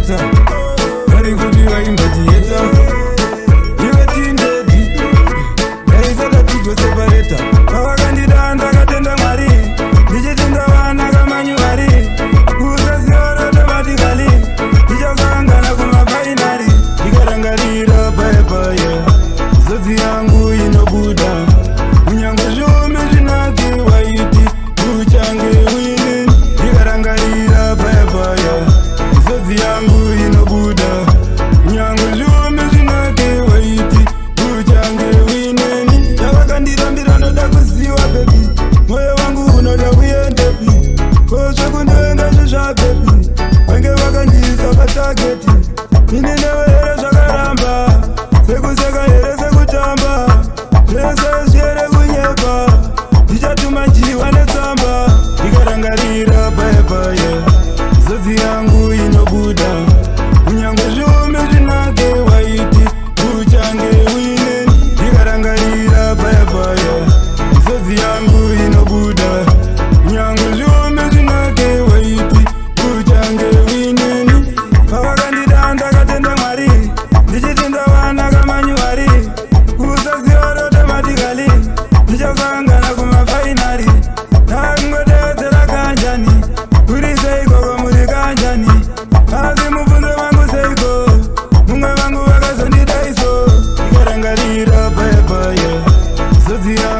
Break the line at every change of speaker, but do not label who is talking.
separeta vari kuti vaimbajieta iwe tindedi daisata tigo separeta pavakandida ndakatenda Mwari ndichitenda vana kamanyuvari kusasioroda matikali ndichasangana kumafainari ndikarangarira payapaya zodzi yangu inobuda kunyange zviume zvinake waiti uchange uine ndikarangarira payapaya zodzi yangu inobuda kunyange zviume zvinake waiti uchange uineni yavakanditambira ndoda kuziva bebi mwoyo wangu unoda kuendepi kozvekundoenga zvezvabebi vange vakandiisa patageti ine newe here zvakaramba sekuseka here sekutamba zvese zviere kunyepa ndichatuma njiwa netsamba ndikarangarira payapaya zodzi yangu inobuda kunyange zviume zvinake waiti uchange uineni ndikarangarira payapaya zodzi yangu inobuda kunyange zviume zvinake waiti uchange uineni pavakandida ndakatenda Mwari ndichitenda vana kamanyuvari kusazioroda matikali ndichasangana kumafainari ndakungodedzera kanjani kuri seikoko muri kanjani asi mubvunzo vangu seiko mumwe vangu vakazondida iso ndikarangarira payapaya zodzi yangu